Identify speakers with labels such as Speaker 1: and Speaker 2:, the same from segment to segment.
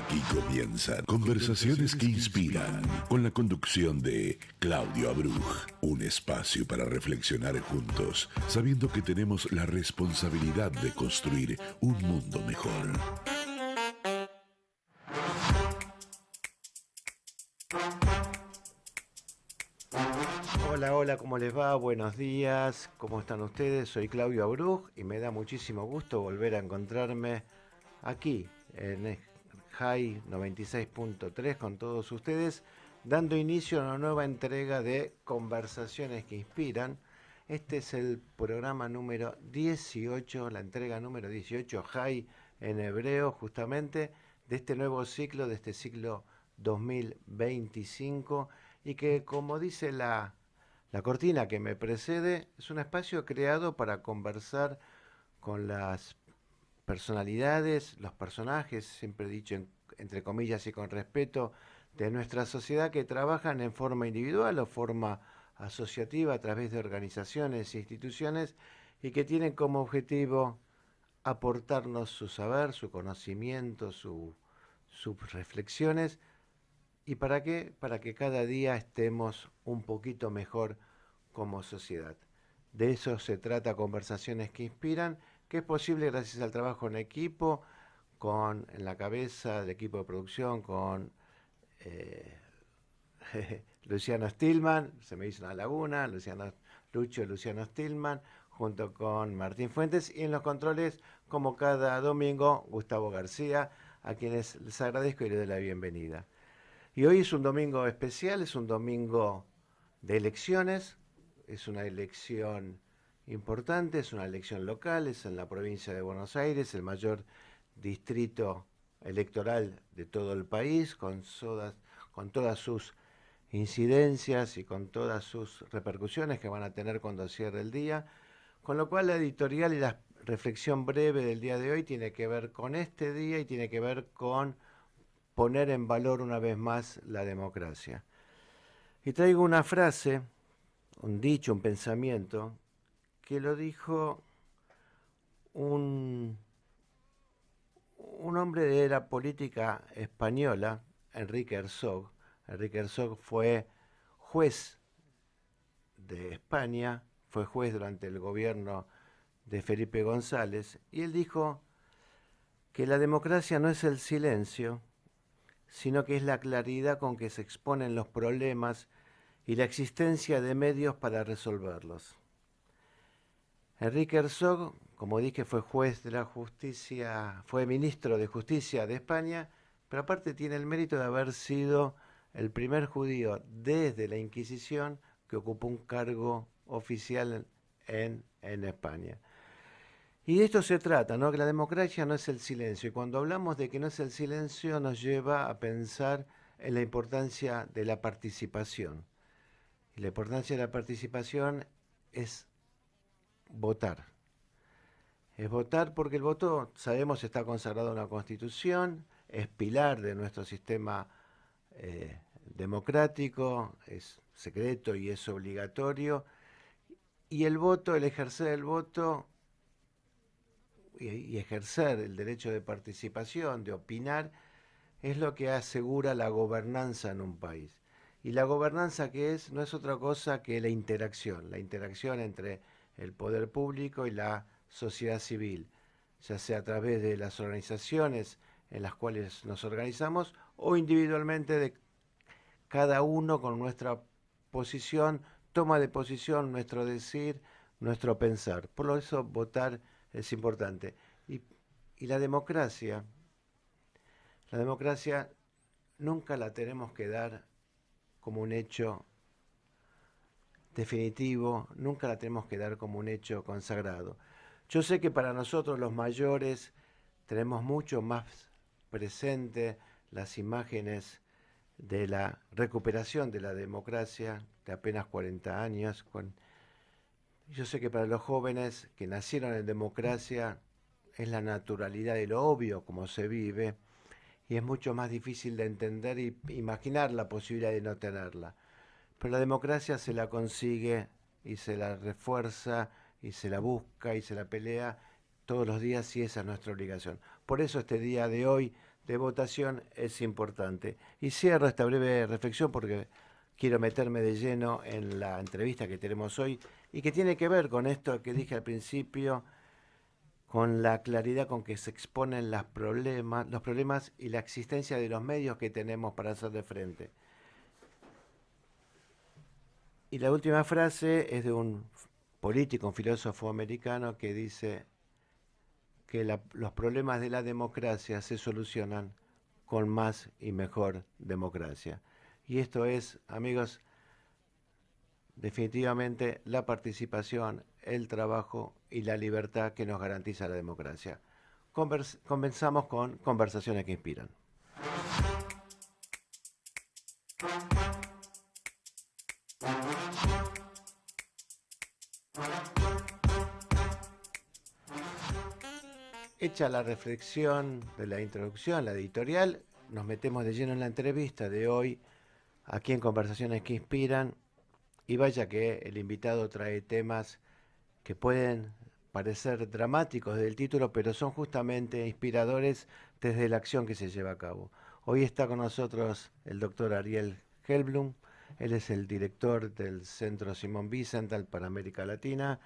Speaker 1: Aquí comienzan Conversaciones que Inspiran, con la conducción de Claudio Abruj. Un espacio para reflexionar juntos, sabiendo que tenemos la responsabilidad de construir un mundo mejor.
Speaker 2: Hola, hola, ¿cómo les va? Buenos días, ¿cómo están ustedes? Soy Claudio Abruj y me da muchísimo gusto volver a encontrarme aquí en High 96.3 con todos ustedes, dando inicio a una nueva entrega de Conversaciones que Inspiran. Este es el programa número 18, la entrega número 18, High en hebreo, justamente, de este nuevo ciclo, de este ciclo 2025, y que, como dice la cortina que me precede, es un espacio creado para conversar con las personalidades, los personajes, siempre dicho entre comillas y con respeto, de nuestra sociedad que trabajan en forma individual o forma asociativa a través de organizaciones e instituciones y que tienen como objetivo aportarnos su saber, su conocimiento, sus reflexiones. ¿Y para qué? Para que cada día estemos un poquito mejor como sociedad. De eso se trata Conversaciones que Inspiran, que es posible gracias al trabajo en equipo, con en la cabeza del equipo de producción, con eh, Luciano Stillman, se me hizo una laguna, Luciano Stillman, junto con Martín Fuentes, y en los controles, como cada domingo, Gustavo García, a quienes les agradezco y les doy la bienvenida. Y hoy es un domingo especial, es un domingo de elecciones, es una elección importante, es una elección local, es en la provincia de Buenos Aires, el mayor distrito electoral de todo el país, con todas sus incidencias y con todas sus repercusiones que van a tener cuando cierre el día. Con lo cual la editorial y la reflexión breve del día de hoy tiene que ver con este día y tiene que ver con poner en valor una vez más la democracia. Y traigo una frase, un dicho, un pensamiento, que lo dijo un, un hombre de la política española, Enrique Herzog. Enrique Herzog fue juez de España, fue juez durante el gobierno de Felipe González, y él dijo que la democracia no es el silencio, sino que es la claridad con que se exponen los problemas y la existencia de medios para resolverlos. Enrique Herzog, como dije, fue juez de la justicia, fue ministro de Justicia de España, pero aparte tiene el mérito de haber sido el primer judío desde la Inquisición que ocupó un cargo oficial en España. Y de esto se trata, ¿no? Que la democracia no es el silencio. Y cuando hablamos de que no es el silencio, nos lleva a pensar en la importancia de la participación. Y la importancia de la participación es votar. Es votar porque el voto, sabemos, está consagrado en la Constitución, es pilar de nuestro sistema democrático, es secreto y es obligatorio. Y el voto, el ejercer el voto y ejercer el derecho de participación, de opinar, es lo que asegura la gobernanza en un país. Y la gobernanza que es no es otra cosa que la interacción entre el poder público y la sociedad civil, ya sea a través de las organizaciones en las cuales nos organizamos o individualmente de cada uno con nuestra posición, toma de posición, nuestro decir, nuestro pensar. Por eso votar es importante. Y, y la democracia nunca la tenemos que dar como un hecho definitivo, nunca la tenemos que dar como un hecho consagrado. Yo sé que para nosotros los mayores tenemos mucho más presente las imágenes de la recuperación de la democracia de apenas 40 años. Yo sé que para los jóvenes que nacieron en democracia es la naturalidad de lo obvio como se vive y es mucho más difícil de entender y imaginar la posibilidad de no tenerla. Pero la democracia se la consigue y se la refuerza y se la busca y se la pelea todos los días y esa es nuestra obligación. Por eso este día de hoy de votación es importante. Y cierro esta breve reflexión porque quiero meterme de lleno en la entrevista que tenemos hoy y que tiene que ver con esto que dije al principio, con la claridad con que se exponen los problemas y la existencia de los medios que tenemos para hacerle frente. Y la última frase es de un político, un filósofo americano que dice que los problemas de la democracia se solucionan con más y mejor democracia. Y esto es, amigos, definitivamente la participación, el trabajo y la libertad que nos garantiza la democracia. Comenzamos con Conversaciones que Inspiran. Hecha la reflexión de la introducción, la editorial, nos metemos de lleno en la entrevista de hoy, aquí en Conversaciones que Inspiran, y vaya que el invitado trae temas que pueden parecer dramáticos del título, pero son justamente inspiradores desde la acción que se lleva a cabo. Hoy está con nosotros el doctor Ariel Helblum, él es el director del Centro Simón Wiesenthal para América Latina,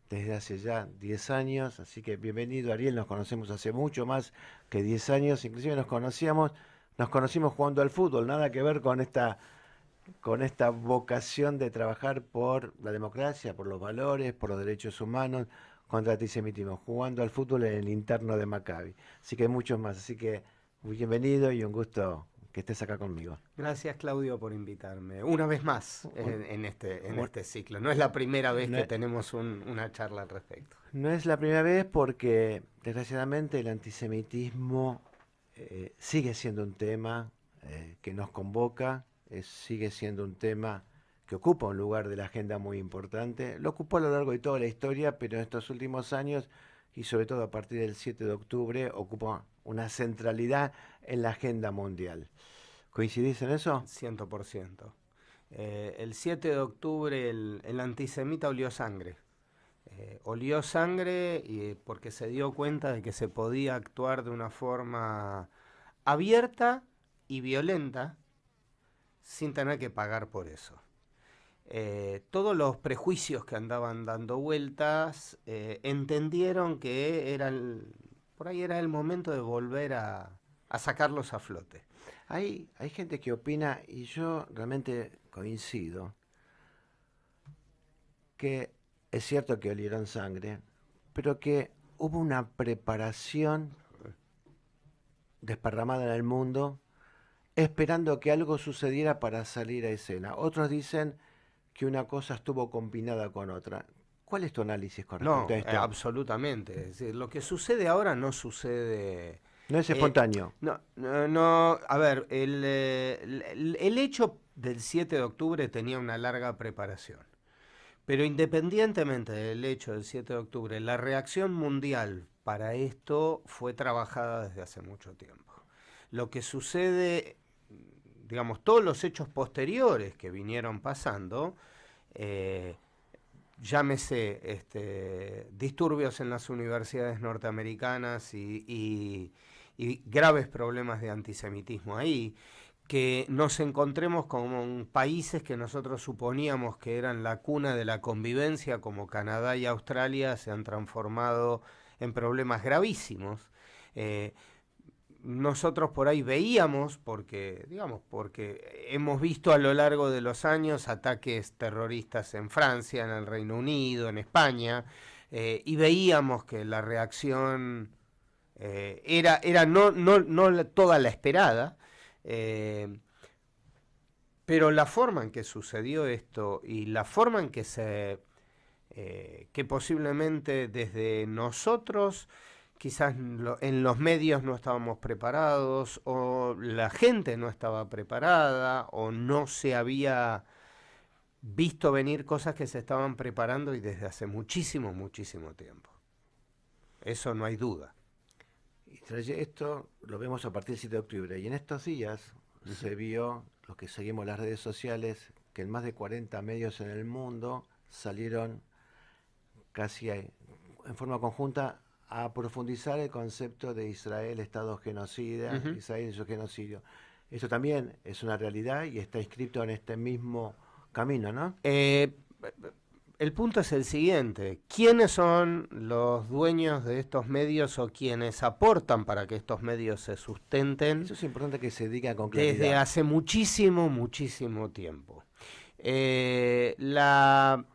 Speaker 2: desde hace ya 10 años, así que bienvenido Ariel, nos conocemos hace mucho más que 10 años, inclusive nos conocimos jugando al fútbol, nada que ver con esta vocación de trabajar por la democracia, por los valores, por los derechos humanos, contra el antisemitismo, jugando al fútbol en el interno de Maccabi. Así que muchos más, así que muy bienvenido y un gusto que estés acá conmigo.
Speaker 3: Gracias, Claudio, por invitarme una vez más en este ciclo. No es la primera vez que tenemos una charla al respecto.
Speaker 2: No es la primera vez porque, desgraciadamente, el antisemitismo sigue siendo un tema que nos convoca, sigue siendo un tema que ocupa un lugar de la agenda muy importante. Lo ocupó a lo largo de toda la historia, pero en estos últimos años, y sobre todo a partir del 7 de octubre, ocupa una centralidad en la agenda mundial. ¿Coincidís en eso?
Speaker 3: 100%. El 7 de octubre el antisemita olió sangre. Olió sangre porque se dio cuenta de que se podía actuar de una forma abierta y violenta sin tener que pagar por eso. Todos los prejuicios que andaban dando vueltas entendieron que por ahí era el momento de volver a sacarlos a flote.
Speaker 2: Hay gente que opina, y yo realmente coincido, que es cierto que olieron sangre, pero que hubo una preparación desparramada en el mundo esperando que algo sucediera para salir a escena. Otros dicen que una cosa estuvo combinada con otra. ¿Cuál es tu análisis con respecto a esto?
Speaker 3: Absolutamente. Es decir, lo que sucede ahora no sucede...
Speaker 2: No es espontáneo.
Speaker 3: No. A ver, el hecho del 7 de octubre tenía una larga preparación. Pero independientemente del hecho del 7 de octubre, la reacción mundial para esto fue trabajada desde hace mucho tiempo. Lo que sucede, digamos, todos los hechos posteriores que vinieron pasando, llámese disturbios en las universidades norteamericanas y graves problemas de antisemitismo ahí, que nos encontremos con países que nosotros suponíamos que eran la cuna de la convivencia, como Canadá y Australia, se han transformado en problemas gravísimos. Nosotros por ahí veíamos, porque hemos visto a lo largo de los años ataques terroristas en Francia, en el Reino Unido, en España, y veíamos que la reacción era no toda la esperada, pero la forma en que sucedió esto y la forma en que que posiblemente desde nosotros, quizás en los medios no estábamos preparados, o la gente no estaba preparada, o no se había visto venir cosas que se estaban preparando y desde hace muchísimo tiempo. Eso no hay duda.
Speaker 2: Y esto lo vemos a partir del 7 de octubre. Y en estos días se vio, los que seguimos las redes sociales, que en más de 40 medios en el mundo salieron casi en forma conjunta a profundizar el concepto de Israel, Estado genocida, Israel y su genocidio. Eso también es una realidad y está inscrito en este mismo camino, ¿no?
Speaker 3: El punto es el siguiente: ¿quiénes son los dueños de estos medios o quienes aportan para que estos medios se sustenten?
Speaker 2: Eso es importante que se diga con claridad.
Speaker 3: Desde hace muchísimo, muchísimo tiempo. La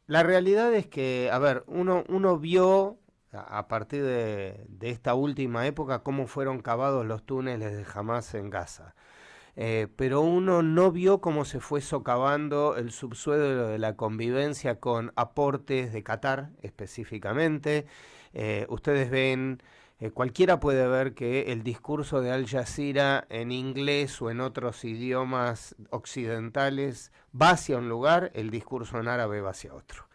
Speaker 3: realidad es que, a ver, uno vio a partir de esta última época cómo fueron cavados los túneles de Hamás en Gaza. Pero uno no vio cómo se fue socavando el subsuelo de la convivencia con aportes de Qatar específicamente. Ustedes ven, cualquiera puede ver que el discurso de Al Jazeera en inglés o en otros idiomas occidentales va hacia un lugar, el discurso en árabe va hacia otro.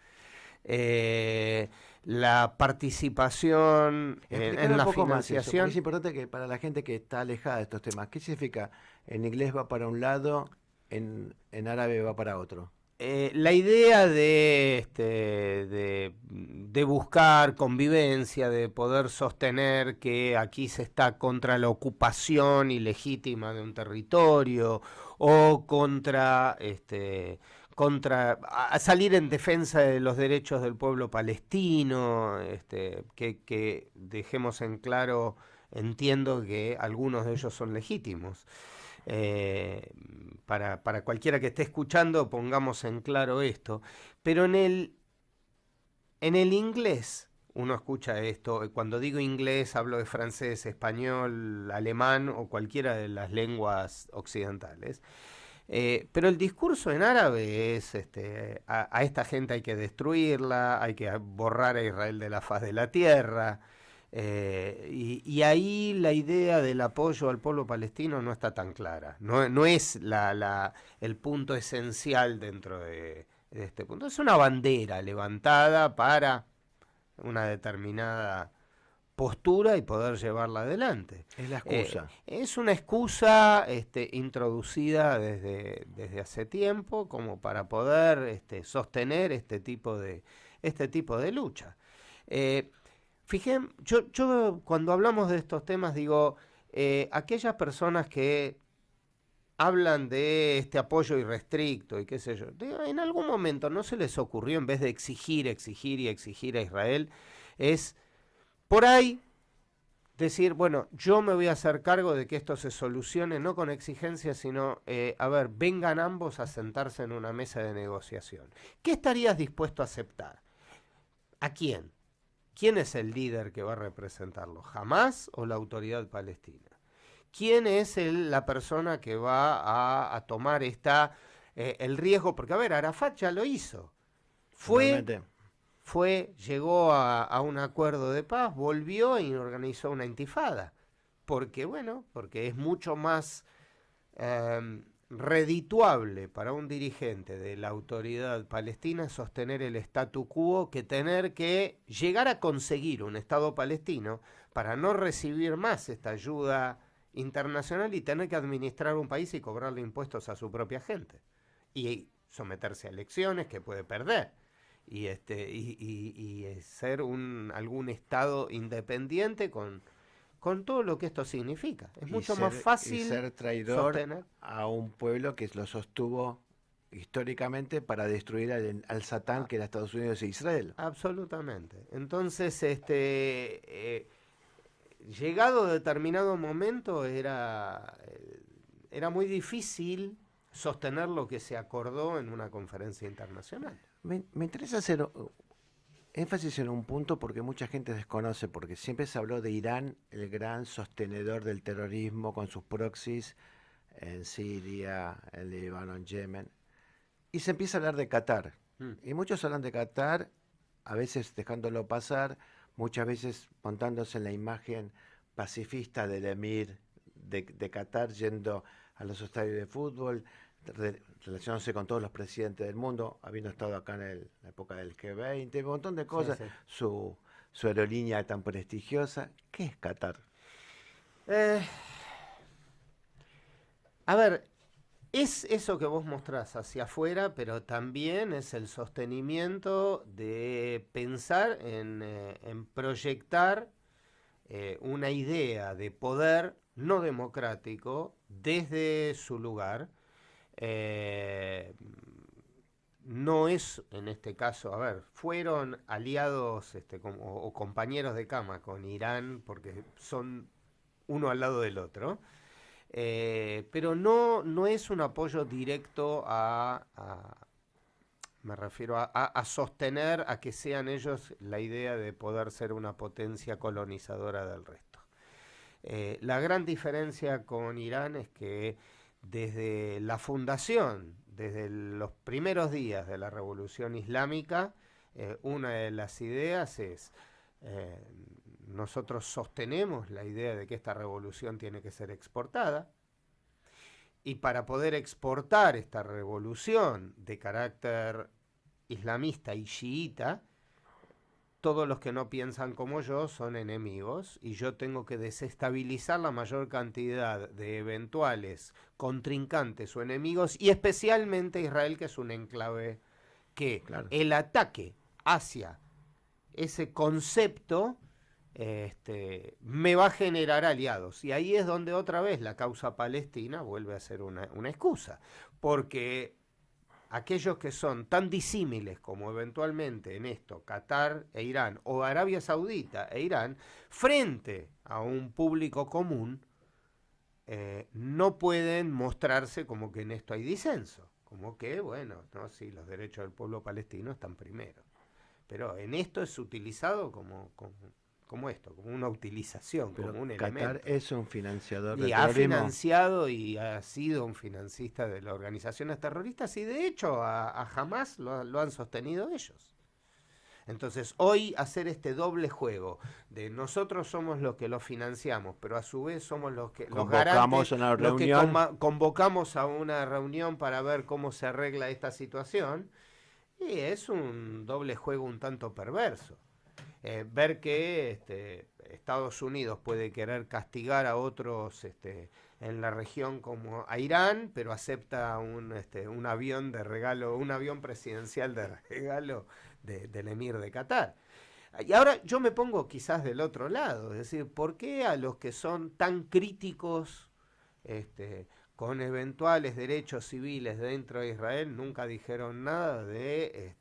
Speaker 3: La participación en la financiación.
Speaker 2: Es importante que para la gente que está alejada de estos temas, ¿qué significa? En inglés va para un lado, en árabe va para otro.
Speaker 3: La idea de buscar convivencia, de poder sostener que aquí se está contra la ocupación ilegítima de un territorio o contra a salir en defensa de los derechos del pueblo palestino, que dejemos en claro, entiendo que algunos de ellos son legítimos. Para cualquiera que esté escuchando, pongamos en claro esto. Pero en el inglés, uno escucha esto, cuando digo inglés hablo de francés, español, alemán o cualquiera de las lenguas occidentales. Pero el discurso en árabe es, a esta gente hay que destruirla, hay que borrar a Israel de la faz de la tierra. Y ahí la idea del apoyo al pueblo palestino no está tan clara. No es el punto esencial dentro de este punto. Es una bandera levantada para una determinada postura y poder llevarla adelante.
Speaker 2: Es la excusa.
Speaker 3: Es una excusa introducida desde hace tiempo como para poder sostener este tipo de lucha. Fíjense, yo cuando hablamos de estos temas digo, aquellas personas que hablan de este apoyo irrestricto y qué sé yo, en algún momento no se les ocurrió, en vez de exigir a Israel, es por ahí decir, bueno, yo me voy a hacer cargo de que esto se solucione, no con exigencias, sino, vengan ambos a sentarse en una mesa de negociación. ¿Qué estarías dispuesto a aceptar? ¿A quién? ¿Quién es el líder que va a representarlo? ¿Hamás o la autoridad palestina? ¿Quién es la persona que va a tomar el riesgo? Porque, a ver, Arafat ya lo hizo. Llegó a un acuerdo de paz, volvió y organizó una intifada. Porque es mucho más redituable para un dirigente de la autoridad palestina sostener el statu quo que tener que llegar a conseguir un Estado palestino para no recibir más esta ayuda internacional y tener que administrar un país y cobrarle impuestos a su propia gente y someterse a elecciones que puede perder y ser algún Estado independiente con todo lo que esto significa. Es mucho más fácil
Speaker 2: ser traidor
Speaker 3: sostener
Speaker 2: a un pueblo que lo sostuvo históricamente para destruir al Satán que era Estados Unidos e Israel.
Speaker 3: Absolutamente. Entonces, llegado a determinado momento era muy difícil sostener lo que se acordó en una conferencia internacional.
Speaker 2: Me interesa hacer énfasis en un punto porque mucha gente desconoce, porque siempre se habló de Irán, el gran sostenedor del terrorismo con sus proxies en Siria, en Líbano, en Yemen, y se empieza a hablar de Qatar. Y muchos hablan de Qatar, a veces dejándolo pasar, muchas veces montándose en la imagen pacifista del emir de Qatar, yendo a los estadios de fútbol, relacionándose con todos los presidentes del mundo, habiendo estado acá en la época del G20, un montón de cosas,
Speaker 3: sí.
Speaker 2: Su aerolínea tan prestigiosa. ¿Qué es Qatar?
Speaker 3: A ver, Es eso que vos mostrás hacia afuera, pero también es el sostenimiento de pensar en proyectar una idea de poder no democrático desde su lugar. Eh, no es, en este caso, a ver, fueron aliados o compañeros de cama con Irán porque son uno al lado del otro. Pero no es un apoyo directo me refiero a sostener a que sean ellos la idea de poder ser una potencia colonizadora del resto. La gran diferencia con Irán es que desde la fundación, desde los primeros días de la Revolución Islámica, una de las ideas es eh, nosotros sostenemos la idea de que esta revolución tiene que ser exportada, y para poder exportar esta revolución de carácter islamista y chiita, todos los que no piensan como yo son enemigos y yo tengo que desestabilizar la mayor cantidad de eventuales contrincantes o enemigos, y especialmente Israel, que es un enclave que el ataque hacia ese concepto me va a generar aliados. Y ahí es donde otra vez la causa palestina vuelve a ser una excusa. Porque aquellos que son tan disímiles como eventualmente en esto Qatar e Irán, o Arabia Saudita e Irán, frente a un público común, no pueden mostrarse como que en esto hay disenso. Como que, bueno, no, sí, los derechos del pueblo palestino están primero. Pero en esto es utilizado como esto, como una utilización,
Speaker 2: pero
Speaker 3: como un
Speaker 2: Qatar
Speaker 3: elemento.
Speaker 2: Es un financiador
Speaker 3: Y
Speaker 2: del
Speaker 3: ha
Speaker 2: terrorismo.
Speaker 3: financiado y ha sido un financista de las organizaciones terroristas, y de hecho a Hamas lo han sostenido ellos. Entonces, hoy hacer este doble juego de nosotros somos los que lo financiamos, pero a su vez somos los que los garantes,
Speaker 2: Una
Speaker 3: los que
Speaker 2: reunión.
Speaker 3: convocamos a una reunión para ver cómo se arregla esta situación, y es un doble juego un tanto perverso. Ver que Estados Unidos puede querer castigar a otros en la región como a Irán, pero acepta un avión de regalo, un avión presidencial de regalo del emir de Qatar. Y ahora yo me pongo quizás del otro lado, es decir, ¿por qué a los que son tan críticos con eventuales derechos civiles dentro de Israel nunca dijeron nada de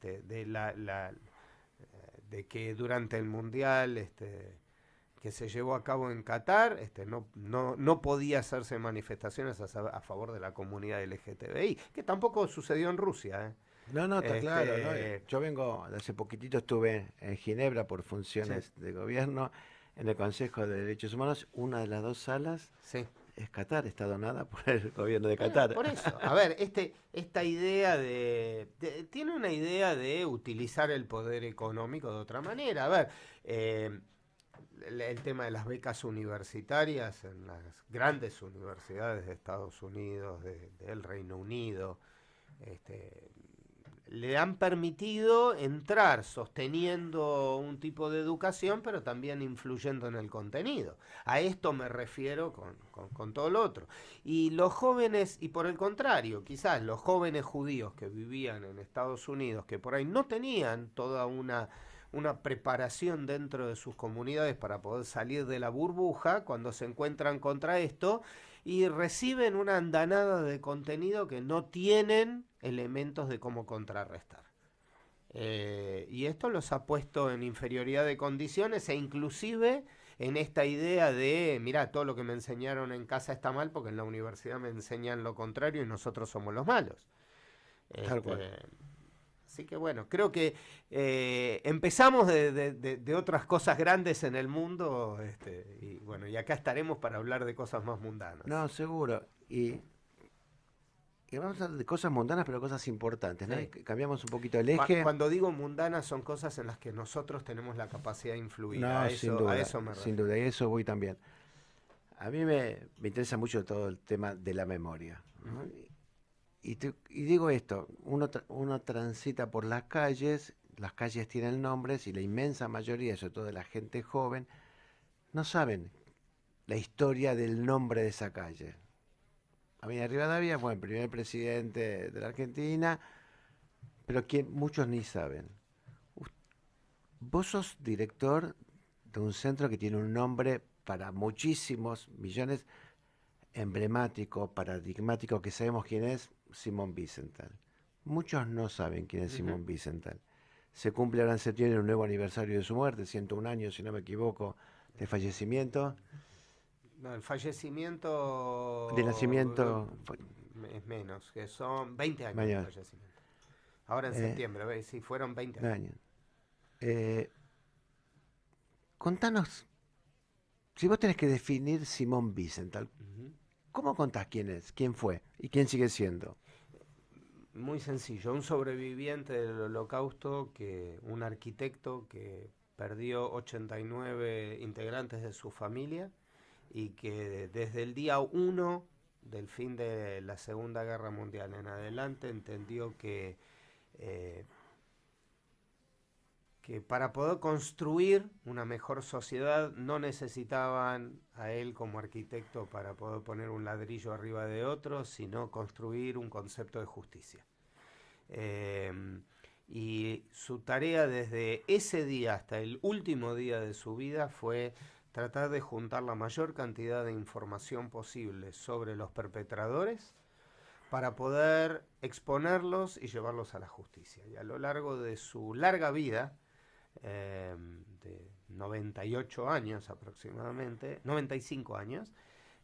Speaker 3: que durante el mundial que se llevó a cabo en Qatar no podía hacerse manifestaciones a favor de la comunidad LGTBI, que tampoco sucedió en Rusia?
Speaker 2: No, está claro, ¿no? Yo hace poquitito estuve en Ginebra por funciones
Speaker 3: Sí.
Speaker 2: de gobierno en el Consejo de Derechos Humanos. Una de las dos salas
Speaker 3: Sí.
Speaker 2: es Qatar, está donada por el gobierno de
Speaker 3: Bueno,
Speaker 2: Qatar.
Speaker 3: por eso, a ver, esta idea tiene una idea de utilizar el poder económico de otra manera. A ver, el tema de las becas universitarias en las grandes universidades de Estados Unidos, del Reino Unido, le han permitido entrar sosteniendo un tipo de educación, pero también influyendo en el contenido. A esto me refiero con todo lo otro. Y los jóvenes, y por el contrario, quizás los jóvenes judíos que vivían en Estados Unidos, que por ahí no tenían toda una preparación dentro de sus comunidades para poder salir de la burbuja, cuando se encuentran contra esto y reciben una andanada de contenido que no tienen elementos de cómo contrarrestar. Y esto los ha puesto en inferioridad de condiciones, e inclusive en esta idea de, mira, todo lo que me enseñaron en casa está mal porque en la universidad me enseñan lo contrario y nosotros somos los malos.
Speaker 2: Tal cual.
Speaker 3: Así que bueno, creo que empezamos de otras cosas grandes en el mundo, y bueno, y acá estaremos para hablar de cosas más mundanas.
Speaker 2: No, seguro. Y vamos a hablar de cosas mundanas, pero cosas importantes, ¿no?
Speaker 3: Sí.
Speaker 2: Y cambiamos un poquito el eje.
Speaker 3: Cuando digo mundanas son cosas en las que nosotros tenemos la capacidad de influir.
Speaker 2: No,
Speaker 3: A eso me refiero.
Speaker 2: sin duda, y eso voy también. A mí me interesa mucho todo el tema de la memoria, ¿no? Y digo esto, uno transita por las calles tienen nombres y la inmensa mayoría, sobre todo de la gente joven, no saben la historia del nombre de esa calle. Avenida Rivadavia fue el primer presidente de la Argentina, pero muchos ni saben. Vos sos director de un centro que tiene un nombre para muchísimos millones, emblemático, paradigmático, que sabemos quién es, Simón Wiesenthal. Muchos no saben quién es Simón Wiesenthal. Se cumple ahora en septiembre un nuevo aniversario de su muerte, 101 años, si no me equivoco, de fallecimiento.
Speaker 3: No, el fallecimiento...
Speaker 2: De nacimiento...
Speaker 3: Es menos, que son 20 años
Speaker 2: Mayor.
Speaker 3: de fallecimiento. Ahora en septiembre, sí, fueron 20 años.
Speaker 2: Contanos, si vos tenés que definir Simón Wiesenthal, ¿cómo contás quién es, quién fue y quién sigue siendo?
Speaker 3: Muy sencillo, un sobreviviente del Holocausto, un arquitecto que perdió 89 integrantes de su familia y que desde el día 1 del fin de la Segunda Guerra Mundial en adelante entendió que para poder construir una mejor sociedad no necesitaban a él como arquitecto para poder poner un ladrillo arriba de otro, sino construir un concepto de justicia. Y su tarea desde ese día hasta el último día de su vida fue tratar de juntar la mayor cantidad de información posible sobre los perpetradores para poder exponerlos y llevarlos a la justicia. Y a lo largo de su larga vida, de 98 años aproximadamente, 95 años,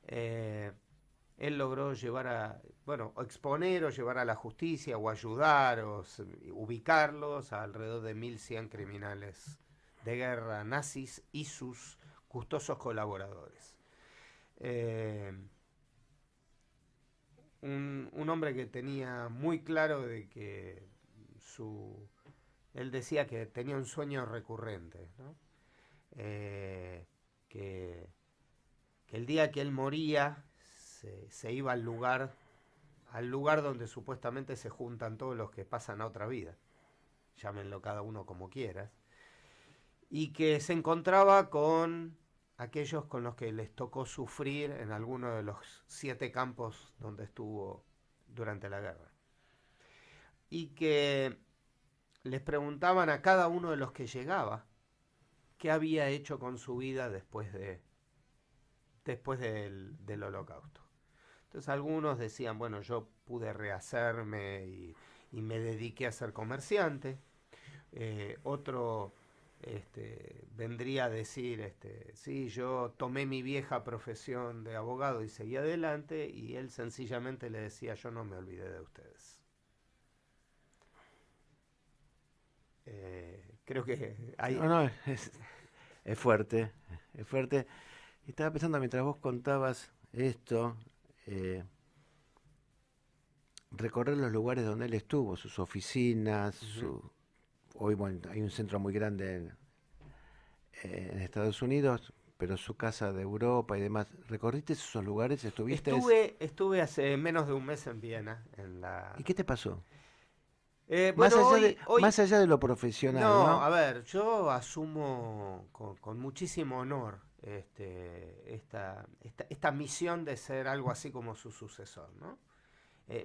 Speaker 3: él logró exponer o llevar a la justicia o ayudar o ubicarlos a alrededor de 1.100 criminales de guerra nazis y sus gustosos colaboradores. Un hombre que tenía muy claro de que él decía que tenía un sueño recurrente, ¿no? Que el día que él moría se iba al lugar donde supuestamente se juntan todos los que pasan a otra vida, llámenlo cada uno como quieras, y que se encontraba con aquellos con los que les tocó sufrir en alguno de los 7 campos donde estuvo durante la guerra. Y que les preguntaban a cada uno de los que llegaba qué había hecho con su vida después del Holocausto. Entonces algunos decían, bueno, yo pude rehacerme y me dediqué a ser comerciante. Otro vendría a decir, sí, yo tomé mi vieja profesión de abogado y seguí adelante, y él sencillamente le decía, yo no me olvidé de ustedes. Creo que hay...
Speaker 2: No, es fuerte, es fuerte. Estaba pensando mientras vos contabas esto, recorrer los lugares donde él estuvo, sus oficinas, hoy bueno, hay un centro muy grande en Estados Unidos, pero su casa de Europa y demás. ¿Recorriste esos lugares? ¿Estuviste?
Speaker 3: Estuve hace menos de un mes en Viena.
Speaker 2: ¿Y qué te pasó?
Speaker 3: Bueno,
Speaker 2: más allá de lo profesional, ¿no?
Speaker 3: A ver, yo asumo con muchísimo honor esta misión de ser algo así como su sucesor, ¿no?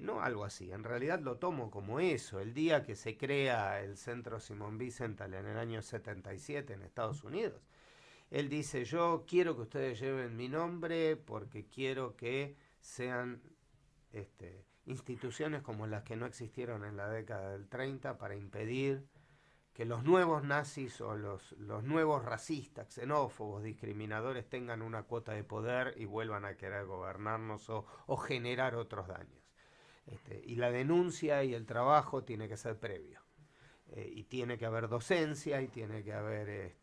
Speaker 3: No algo así, en realidad lo tomo como eso. El día que se crea el Centro Simón Wiesenthal en el año 77 en Estados Unidos, él dice, yo quiero que ustedes lleven mi nombre porque quiero que sean instituciones como las que no existieron en la década del 30 para impedir que los nuevos nazis o los nuevos racistas, xenófobos, discriminadores tengan una cuota de poder y vuelvan a querer gobernarnos o generar otros daños. Y la denuncia y el trabajo tiene que ser previo. Y tiene que haber docencia y tiene que haber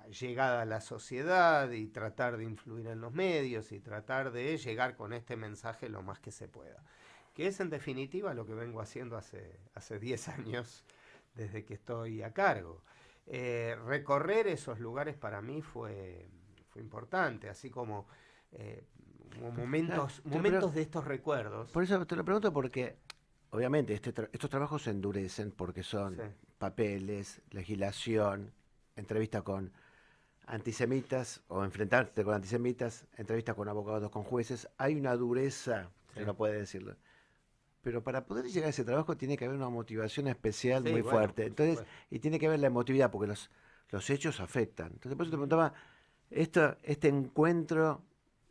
Speaker 3: llegada a la sociedad y tratar de influir en los medios y tratar de llegar con este mensaje lo más que se pueda. Que es en definitiva lo que vengo haciendo hace 10 años desde que estoy a cargo. Recorrer esos lugares para mí fue importante, así como momentos de estos recuerdos.
Speaker 2: Por eso te lo pregunto porque obviamente estos trabajos se endurecen porque son papeles, legislación, entrevista con antisemitas o enfrentarte con antisemitas, entrevistas con abogados, con jueces, hay una dureza,
Speaker 3: Sí.
Speaker 2: uno puede decirlo. Pero para poder llegar a ese trabajo tiene que haber una motivación especial
Speaker 3: Sí,
Speaker 2: muy
Speaker 3: bueno,
Speaker 2: fuerte.
Speaker 3: por
Speaker 2: Entonces,
Speaker 3: supuesto.
Speaker 2: y tiene que haber la emotividad, porque los hechos afectan. Entonces, por eso te preguntaba, este encuentro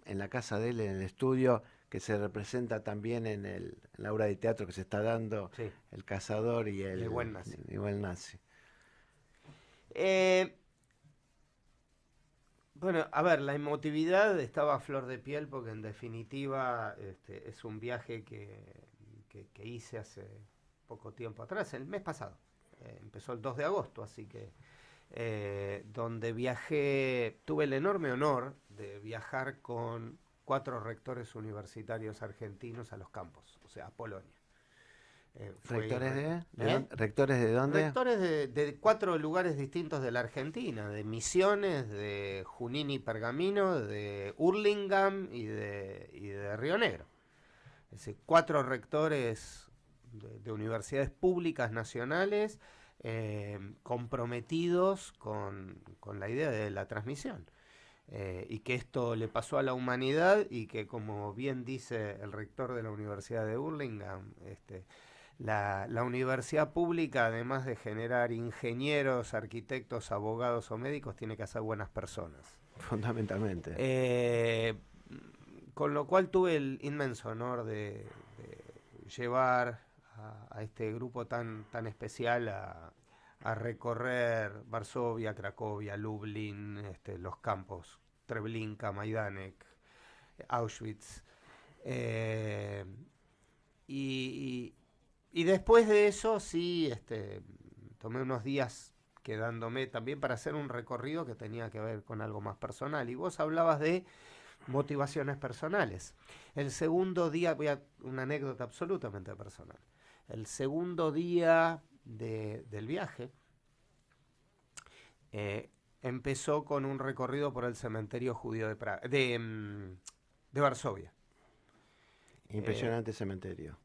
Speaker 2: en la casa de él, en el estudio, que se representa también en la obra de teatro que se está dando,
Speaker 3: Sí.
Speaker 2: El Cazador y
Speaker 3: El Buen Nazi.
Speaker 2: y el Nazi.
Speaker 3: Eh, bueno, a ver, la emotividad estaba a flor de piel porque en definitiva es un viaje que hice hace poco tiempo atrás, el mes pasado. Empezó el 2 de agosto, así que donde viajé, tuve el enorme honor de viajar con 4 rectores universitarios argentinos a los campos, o sea, a Polonia.
Speaker 2: ¿Rectores de?
Speaker 3: ¿Eh?
Speaker 2: ¿Rectores de dónde?
Speaker 3: Rectores de 4 lugares distintos de la Argentina, de Misiones, de Junín y Pergamino, de Hurlingham y de Río Negro. Es decir, 4 rectores de universidades públicas nacionales comprometidos con la idea de la transmisión. Y que esto le pasó a la humanidad y que, como bien dice el rector de la Universidad de Hurlingham, la universidad pública, además de generar ingenieros, arquitectos, abogados o médicos, tiene que hacer buenas personas.
Speaker 2: Fundamentalmente.
Speaker 3: Con lo cual tuve el inmenso honor de llevar a este grupo tan especial a recorrer Varsovia, Cracovia, Lublin, los campos, Treblinka, Majdanek, Auschwitz. Y después de eso sí, tomé unos días quedándome también para hacer un recorrido que tenía que ver con algo más personal. Y vos hablabas de motivaciones personales. El segundo día, una anécdota absolutamente personal. El segundo día del viaje empezó con un recorrido por el cementerio judío de Varsovia.
Speaker 2: Impresionante cementerio.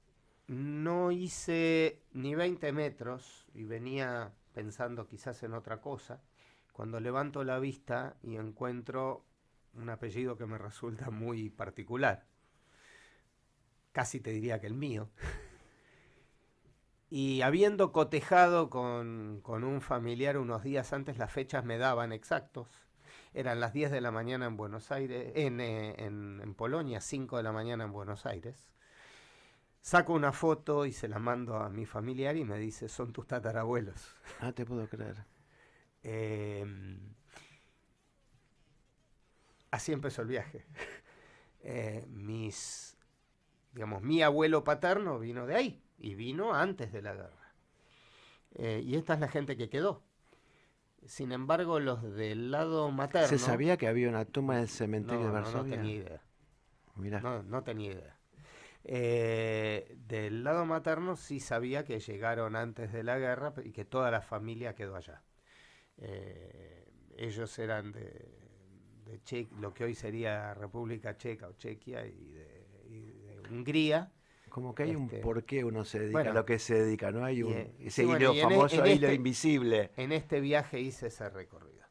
Speaker 3: No hice ni 20 metros y venía pensando quizás en otra cosa, cuando levanto la vista y encuentro un apellido que me resulta muy particular. Casi te diría que el mío. Y habiendo cotejado con un familiar unos días antes, las fechas me daban exactos. Eran las 10 de la mañana en Buenos Aires, en Polonia, 5 de la mañana en Buenos Aires. Saco una foto y se la mando a mi familiar y me dice, son tus tatarabuelos.
Speaker 2: Ah, te puedo creer.
Speaker 3: Así empezó el viaje. Mi abuelo paterno vino de ahí y vino antes de la guerra. Y esta es la gente que quedó. Sin embargo, los del lado materno...
Speaker 2: ¿Se sabía que había una tumba en el cementerio de
Speaker 3: No
Speaker 2: Varsovia?
Speaker 3: tenía idea.
Speaker 2: Mirá.
Speaker 3: No tenía idea. Del lado materno sí sabía que llegaron antes de la guerra y que toda la familia quedó allá. Ellos eran de lo que hoy sería República Checa o Chequia y de Hungría.
Speaker 2: Como que hay un por qué uno se dedica
Speaker 3: bueno,
Speaker 2: a lo que se dedica, ¿no? Hay ese
Speaker 3: sí,
Speaker 2: hilo famoso, hilo invisible.
Speaker 3: En este viaje hice ese recorrido.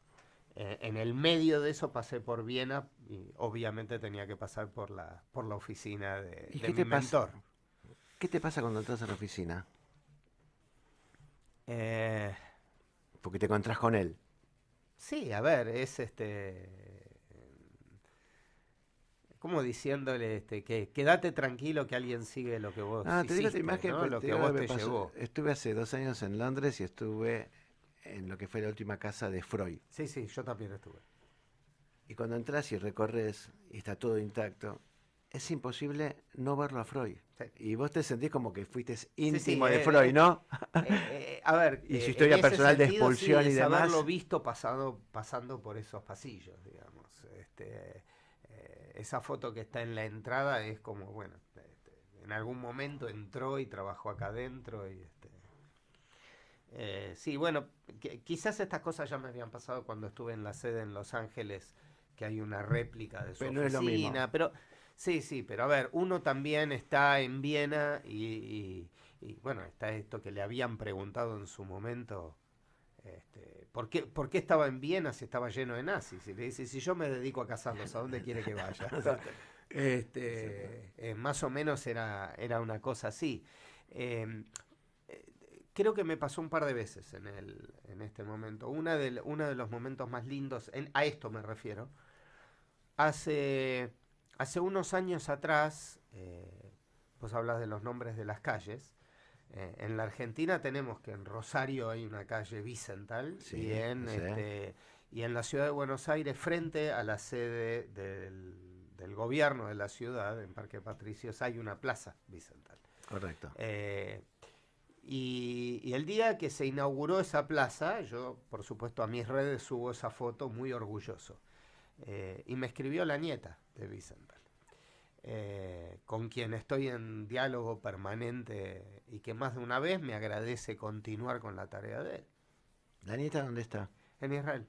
Speaker 3: En el medio de eso pasé por Viena y obviamente tenía que pasar por la oficina de mi mentor.
Speaker 2: ¿Qué te pasa cuando entras a la oficina? Porque te encontrás con él.
Speaker 3: Sí, a ver, es como diciéndole que quédate tranquilo que alguien sigue lo que vos hiciste,
Speaker 2: te digo esta imagen,
Speaker 3: ¿no? Lo que vos te llevó.
Speaker 2: Estuve hace 2 años en Londres y estuve en lo que fue la última casa de Freud.
Speaker 3: Sí, yo también estuve.
Speaker 2: Y cuando entras y recorres y está todo intacto, es imposible no verlo a Freud.
Speaker 3: Sí.
Speaker 2: Y vos te sentís como que fuiste íntimo
Speaker 3: sí,
Speaker 2: de Freud, ¿no?
Speaker 3: A ver,
Speaker 2: y su historia personal de expulsión y demás.
Speaker 3: Haberlo visto pasando por esos pasillos, digamos. Esa foto que está en la entrada es como, bueno, en algún momento entró y trabajó acá adentro. Sí, bueno, quizás estas cosas ya me habían pasado cuando estuve en la sede en Los Ángeles, que hay una réplica de su
Speaker 2: pero
Speaker 3: oficina.
Speaker 2: No es lo mismo.
Speaker 3: Pero sí, pero a ver, uno también está en Viena y bueno, está esto que le habían preguntado en su momento ¿Por qué estaba en Viena si estaba lleno de nazis? Y le dice, si yo me dedico a cazarlos, ¿a dónde quiere que vaya? Más o menos era una cosa así. Creo que me pasó un par de veces en este momento. Uno de los momentos más lindos, a esto me refiero. Hace unos años atrás, vos hablas de los nombres de las calles. En la Argentina tenemos que en Rosario hay una calle Wiesenthal,
Speaker 2: Sí,
Speaker 3: y en la ciudad de Buenos Aires, frente a la sede del gobierno de la ciudad, en Parque Patricios, hay una plaza Wiesenthal.
Speaker 2: Correcto.
Speaker 3: Y el día que se inauguró esa plaza, yo por supuesto a mis redes subo esa foto muy orgulloso. Y me escribió la nieta de Wiesenthal, con quien estoy en diálogo permanente y que más de una vez me agradece continuar con la tarea de él.
Speaker 2: ¿La nieta dónde está?
Speaker 3: En Israel.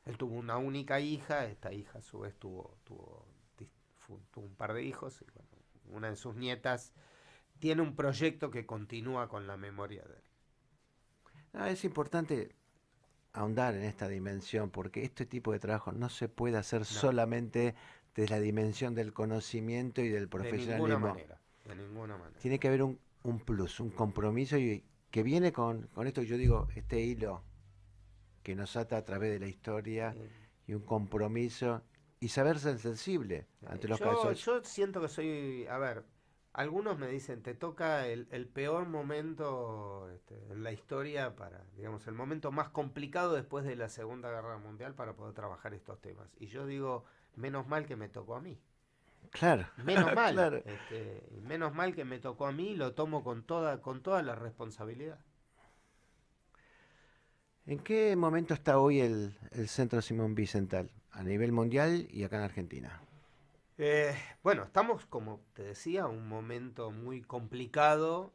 Speaker 3: Él tuvo una única hija, esta hija a su vez tuvo un par de hijos, y bueno, una de sus nietas tiene un proyecto que continúa con la memoria de él.
Speaker 2: Es importante ahondar en esta dimensión, porque este tipo de trabajo no se puede hacer solamente desde la dimensión del conocimiento y del profesionalismo.
Speaker 3: De ninguna manera.
Speaker 2: Tiene que haber un plus, un compromiso y que viene con esto que yo digo, este hilo que nos ata a través de la historia y un compromiso y saber ser sensible ante los casos.
Speaker 3: Yo siento que soy, a ver, algunos me dicen, te toca el peor momento en la historia digamos, el momento más complicado después de la Segunda Guerra Mundial para poder trabajar estos temas. Y yo digo, menos mal que me tocó a mí.
Speaker 2: Claro.
Speaker 3: Menos mal.
Speaker 2: Claro.
Speaker 3: Menos mal que me tocó a mí, lo tomo con toda la responsabilidad.
Speaker 2: ¿En qué momento está hoy el Centro Simón Wiesenthal a nivel mundial y acá en Argentina?
Speaker 3: Bueno, estamos, como te decía, un momento muy complicado,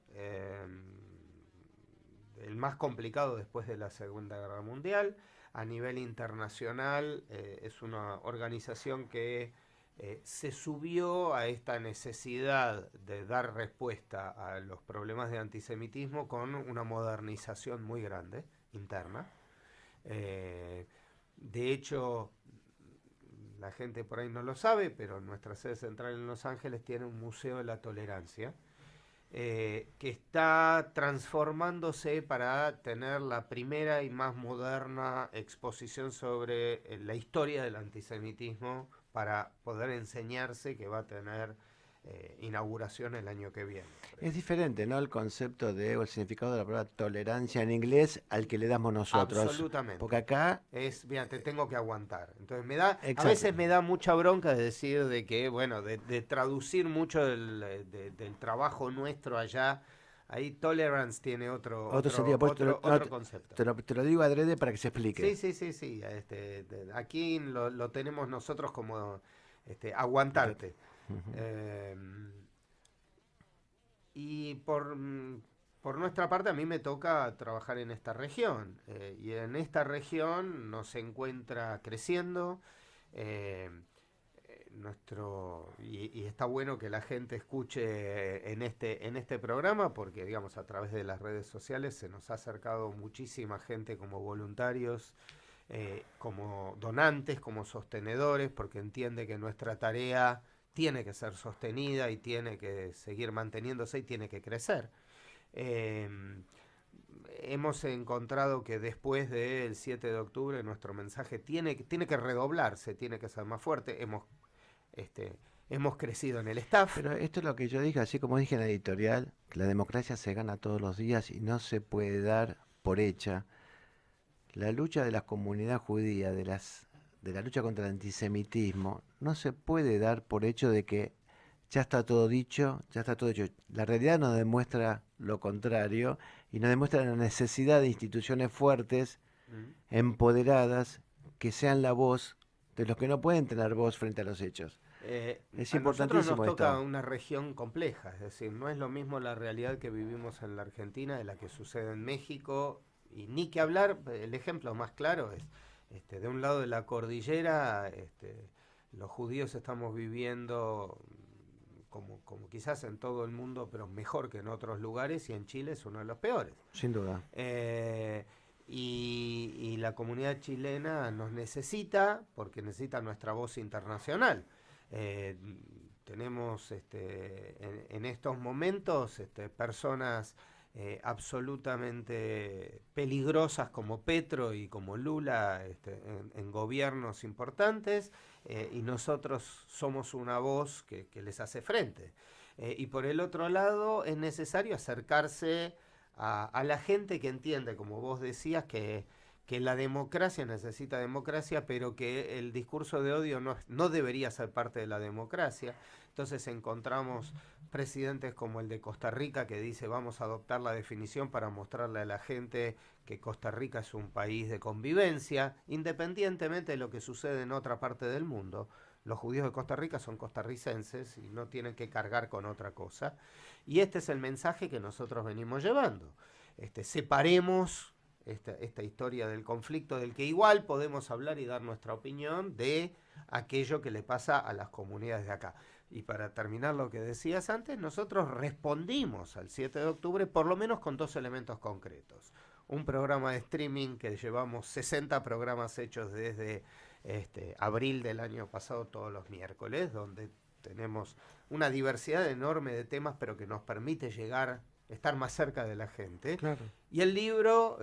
Speaker 3: el más complicado después de la Segunda Guerra Mundial. A nivel internacional es una organización que se subió a esta necesidad de dar respuesta a los problemas de antisemitismo con una modernización muy grande interna. De hecho, la gente por ahí no lo sabe, pero nuestra sede central en Los Ángeles tiene un museo de la tolerancia que está transformándose para tener la primera y más moderna exposición sobre la historia del antisemitismo para poder enseñarse, que va a tener inauguración el año que viene.
Speaker 2: Es diferente, ¿no? El concepto o el significado de la palabra tolerancia en inglés al que le damos nosotros.
Speaker 3: Absolutamente.
Speaker 2: Porque acá
Speaker 3: mira, te tengo que aguantar. Entonces
Speaker 2: Exacto.
Speaker 3: A veces me da mucha bronca de decir de que, bueno, de traducir mucho del trabajo nuestro allá. Ahí tolerance tiene otro
Speaker 2: sentido, pues,
Speaker 3: otro concepto.
Speaker 2: Te lo digo adrede para que se explique.
Speaker 3: Sí. Aquí lo tenemos nosotros como aguantarte. Y por nuestra parte a mí me toca trabajar en esta región y en esta región nos encuentra creciendo y está bueno que la gente escuche en este programa porque digamos a través de las redes sociales se nos ha acercado muchísima gente como voluntarios, como donantes, como sostenedores, porque entiende que nuestra tarea tiene que ser sostenida y tiene que seguir manteniéndose y tiene que crecer. Hemos encontrado que después del 7 de octubre nuestro mensaje tiene que redoblarse, tiene que ser más fuerte. Hemos crecido en el staff.
Speaker 2: Pero esto es lo que yo dije, así como dije en la editorial, que la democracia se gana todos los días y no se puede dar por hecha. La lucha de la comunidad judía, de la lucha contra el antisemitismo, no se puede dar por hecho de que ya está todo dicho, ya está todo hecho. La realidad nos demuestra lo contrario y nos demuestra la necesidad de instituciones fuertes, empoderadas, que sean la voz de los que no pueden tener voz frente a los hechos. Es importantísimo
Speaker 3: esto. Nos toca
Speaker 2: esto.
Speaker 3: una región compleja, es decir, no es lo mismo la realidad que vivimos en la Argentina de la que sucede en México, y ni que hablar, el ejemplo más claro es de un lado de la cordillera, los judíos estamos viviendo como quizás en todo el mundo, pero mejor que en otros lugares, y en Chile es uno de los peores.
Speaker 2: Sin duda.
Speaker 3: Y la comunidad chilena nos necesita, porque necesita nuestra voz internacional. Tenemos en estos momentos personas absolutamente peligrosas como Petro y como Lula en gobiernos importantes, y nosotros somos una voz que les hace frente. Y por el otro lado es necesario acercarse a la gente que entiende, como vos decías, que la democracia necesita democracia, pero que el discurso de odio no debería ser parte de la democracia. Entonces encontramos presidentes como el de Costa Rica, que dice vamos a adoptar la definición para mostrarle a la gente que Costa Rica es un país de convivencia, independientemente de lo que sucede en otra parte del mundo. Los judíos de Costa Rica son costarricenses y no tienen que cargar con otra cosa. Y este es el mensaje que nosotros venimos llevando. Separemos esta historia del conflicto, del que igual podemos hablar y dar nuestra opinión de aquello que le pasa a las comunidades de acá. Y para terminar lo que decías antes, nosotros respondimos al 7 de octubre por lo menos con 2 elementos concretos. Un programa de streaming que llevamos 60 programas hechos desde abril del año pasado todos los miércoles, donde tenemos una diversidad enorme de temas, pero que nos permite estar más cerca de la gente.
Speaker 2: Claro.
Speaker 3: Y el libro,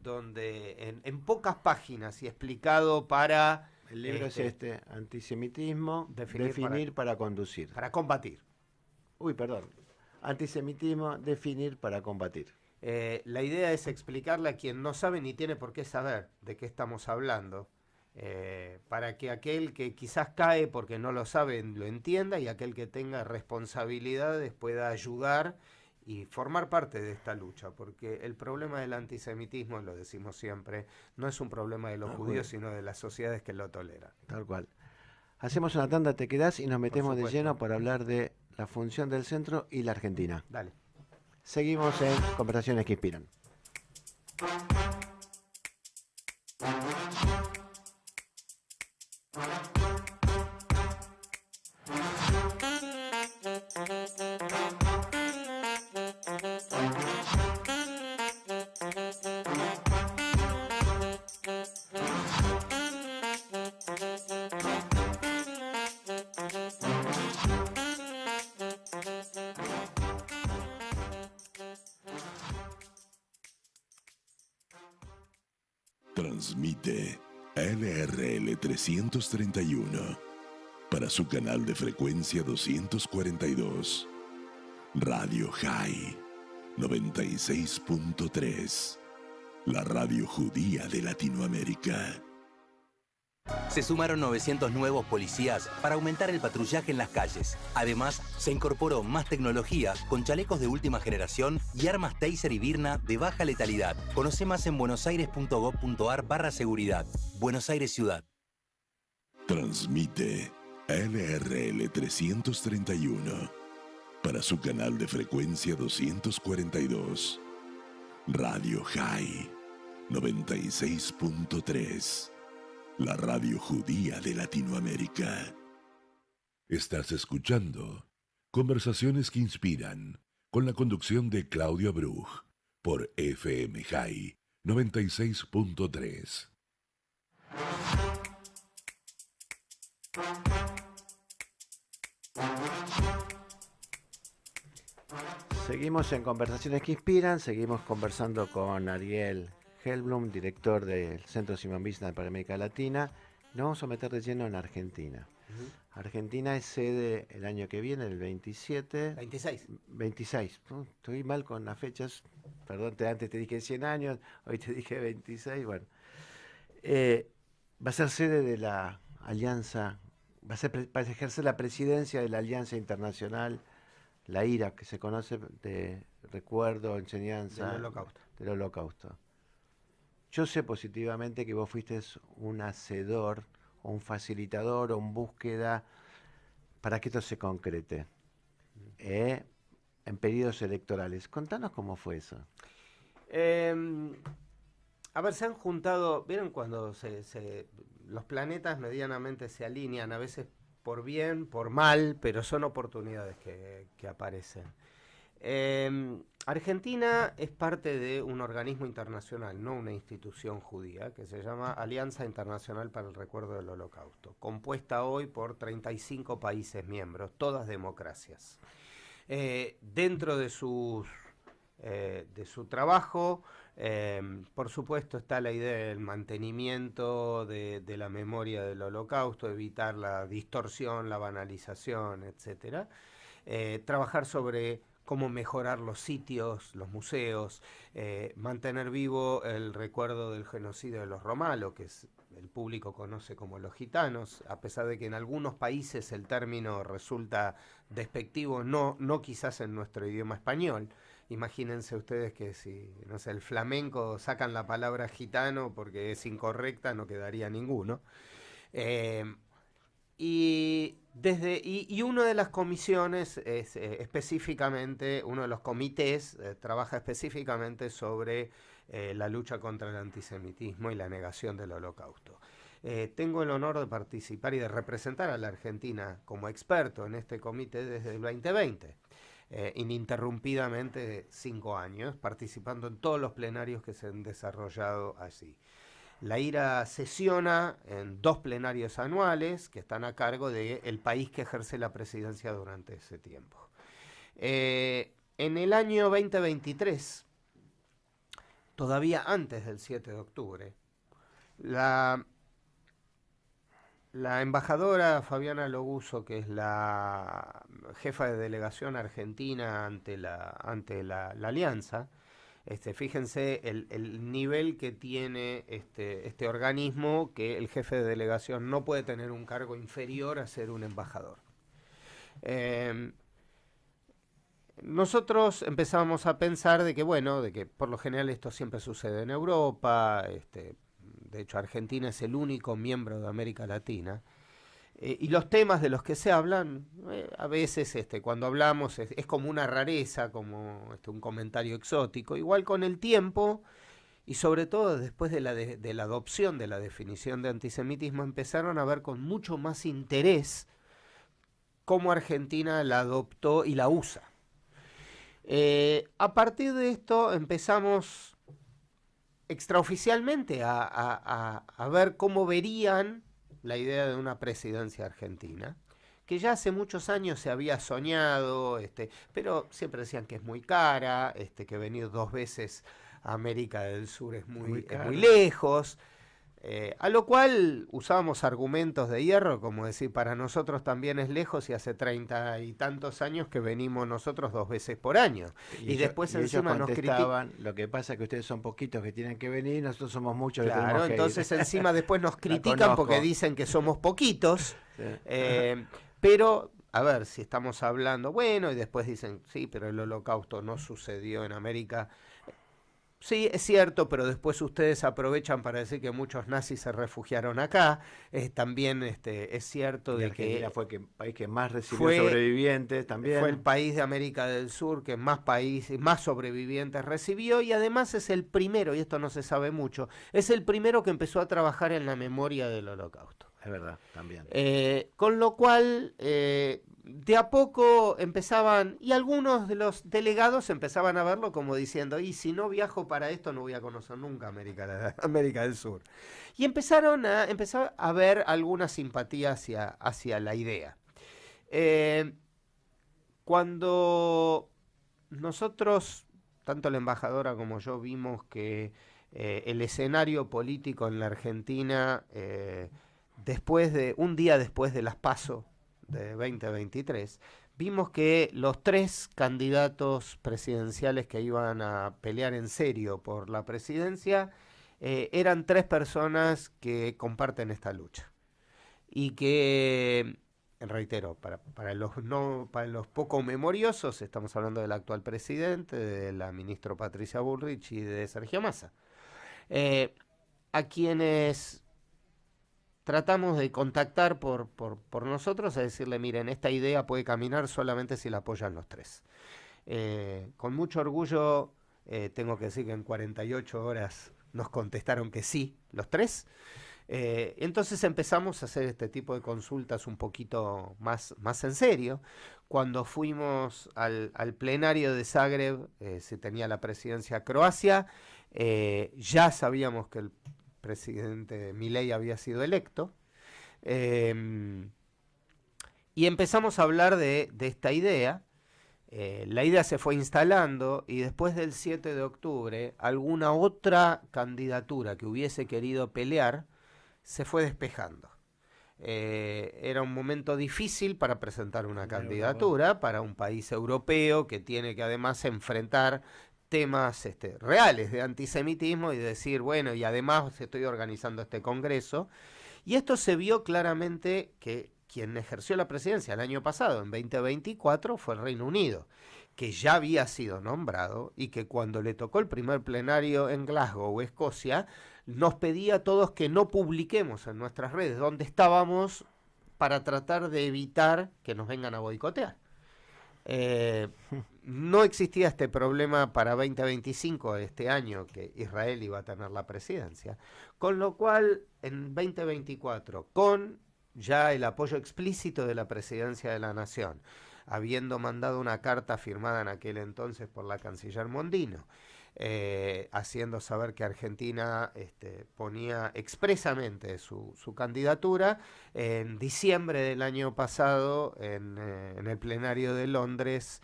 Speaker 3: donde en pocas páginas y explicado para...
Speaker 2: El libro es Antisemitismo, definir para conducir.
Speaker 3: Para combatir.
Speaker 2: Antisemitismo, definir para combatir.
Speaker 3: La idea es explicarle a quien no sabe ni tiene por qué saber de qué estamos hablando, para que aquel que quizás cae porque no lo sabe lo entienda, y aquel que tenga responsabilidades pueda ayudar y formar parte de esta lucha, porque el problema del antisemitismo, lo decimos siempre, no es un problema de los judíos, sino de las sociedades que lo toleran.
Speaker 2: Tal cual. Hacemos una tanda, te quedás y nos metemos de lleno para hablar de la función del centro y la Argentina.
Speaker 3: Dale.
Speaker 2: Seguimos en Conversaciones que Inspiran.
Speaker 1: Transmite LRL 331 para su canal de frecuencia 242. Radio High 96.3. La radio judía de Latinoamérica.
Speaker 4: Se sumaron 900 nuevos policías para aumentar el patrullaje en las calles. Además, se incorporó más tecnología con chalecos de última generación y armas Taser y Birna de baja letalidad. Conoce más en buenosaires.gov.ar/seguridad. Buenos Aires Ciudad.
Speaker 1: Transmite LRL 331 para su canal de frecuencia 242. Radio High 96.3. La radio judía de Latinoamérica. Estás escuchando Conversaciones que Inspiran, con la conducción de Claudio Abruj, por FM High 96.3.
Speaker 2: Seguimos en Conversaciones que Inspiran, seguimos conversando con Ariel Helblum, director del Centro Simón Wiesner para América Latina. Nos vamos a meter de lleno en Argentina. Argentina es sede el año que viene, el 27. 26. Estoy mal con las fechas. Perdón, antes te dije 100 años, hoy te dije 26. Bueno, va a ser sede de la alianza, va a ejercer la presidencia de la Alianza Internacional, la IRA, que se conoce de recuerdo, enseñanza del Holocausto. Yo sé positivamente que vos fuiste un hacedor, o un facilitador, o un búsqueda para que esto se concrete en periodos electorales. Contanos cómo fue eso.
Speaker 3: A ver, se han juntado, ¿vieron cuando los planetas medianamente se alinean? A veces por bien, por mal, pero son oportunidades que aparecen. Argentina es parte de un organismo internacional, no una institución judía, que se llama Alianza Internacional para el Recuerdo del Holocausto, compuesta hoy por 35 países miembros, todas democracias. Dentro de su trabajo, por supuesto, está la idea del mantenimiento de la memoria del Holocausto, evitar la distorsión, la banalización, etc. Trabajar sobre cómo mejorar los sitios, los museos, mantener vivo el recuerdo del genocidio de los Roma, lo que el público conoce como los gitanos, a pesar de que en algunos países el término resulta despectivo, no quizás en nuestro idioma español. Imagínense ustedes que si, no sé, el flamenco sacan la palabra gitano porque es incorrecta, no quedaría ninguno. Y una de las comisiones es específicamente, uno de los comités trabaja específicamente sobre la lucha contra el antisemitismo y la negación del Holocausto. Tengo el honor de participar y de representar a la Argentina como experto en este comité desde el 2020. Ininterrumpidamente 5 años, participando en todos los plenarios que se han desarrollado allí. La IRA sesiona en 2 plenarios anuales que están a cargo del país que ejerce la presidencia durante ese tiempo. En el año 2023, todavía antes del 7 de octubre, la embajadora Fabiana Loguso, que es la jefa de delegación argentina ante la Alianza, fíjense el nivel que tiene este organismo, que el jefe de delegación no puede tener un cargo inferior a ser un embajador. Nosotros empezamos a pensar de que por lo general esto siempre sucede en Europa, de hecho Argentina es el único miembro de América Latina, y los temas de los que se hablan, a veces cuando hablamos es como una rareza, como un comentario exótico. Igual con el tiempo, y sobre todo después de la adopción de la definición de antisemitismo, empezaron a ver con mucho más interés cómo Argentina la adoptó y la usa. A partir de esto empezamos extraoficialmente a ver cómo verían la idea de una presidencia argentina, que ya hace muchos años se había soñado, pero siempre decían que es muy cara, que venir 2 veces a América del Sur es muy lejos, a lo cual usábamos argumentos de hierro, como decir, para nosotros también es lejos y hace 30 y tantos años que venimos nosotros 2 veces por año. Y después encima nos criticaban.
Speaker 2: Lo que pasa es que ustedes son poquitos que tienen que venir, nosotros somos muchos que
Speaker 3: claro,
Speaker 2: tenemos que
Speaker 3: entonces
Speaker 2: ir.
Speaker 3: Encima después nos critican porque dicen que somos poquitos, sí. Pero a ver, si estamos hablando, bueno, y después dicen, sí, pero el Holocausto no sucedió en América. Sí, es cierto, pero después ustedes aprovechan para decir que muchos nazis se refugiaron acá. También es cierto de
Speaker 2: Argentina fue el país que más recibió sobrevivientes también.
Speaker 3: Fue el país de América del Sur que más sobrevivientes recibió, y además es el primero, y esto no se sabe mucho, es el primero que empezó a trabajar en la memoria del Holocausto.
Speaker 2: Es verdad, también.
Speaker 3: Con lo cual, de a poco empezaban, y algunos de los delegados empezaban a verlo como diciendo, y si no viajo para esto no voy a conocer nunca América del Sur. Y empezó a ver alguna simpatía hacia la idea. Cuando nosotros, tanto la embajadora como yo, vimos que el escenario político en la Argentina, un día después de las PASO de 2023, vimos que los 3 candidatos presidenciales que iban a pelear en serio por la presidencia eran 3 personas que comparten esta lucha. Y que, reitero, para los poco memoriosos, estamos hablando del actual presidente, de la ministra Patricia Bullrich y de Sergio Massa, a quienes tratamos de contactar por nosotros, a decirle, miren, esta idea puede caminar solamente si la apoyan los 3. Con mucho orgullo tengo que decir que en 48 horas nos contestaron que sí, los 3. Entonces empezamos a hacer este tipo de consultas un poquito más en serio. Cuando fuimos al plenario de Zagreb, se tenía la presidencia Croacia, ya sabíamos que el presidente Milei había sido electo, y empezamos a hablar de esta idea. La idea se fue instalando y después del 7 de octubre, alguna otra candidatura que hubiese querido pelear se fue despejando. Era un momento difícil para presentar una candidatura para un país europeo que tiene que además enfrentar temas reales de antisemitismo y decir, bueno, y además estoy organizando este congreso. Y esto se vio claramente que quien ejerció la presidencia el año pasado, en 2024, fue el Reino Unido, que ya había sido nombrado y que cuando le tocó el primer plenario en Glasgow, Escocia, nos pedía a todos que no publiquemos en nuestras redes dónde estábamos para tratar de evitar que nos vengan a boicotear. No existía este problema para 2025, este año, que Israel iba a tener la presidencia. Con lo cual, en 2024, con ya el apoyo explícito de la Presidencia de la Nación, habiendo mandado una carta firmada en aquel entonces por la canciller Mondino, haciendo saber que Argentina ponía expresamente su candidatura, en diciembre del año pasado, en el plenario de Londres,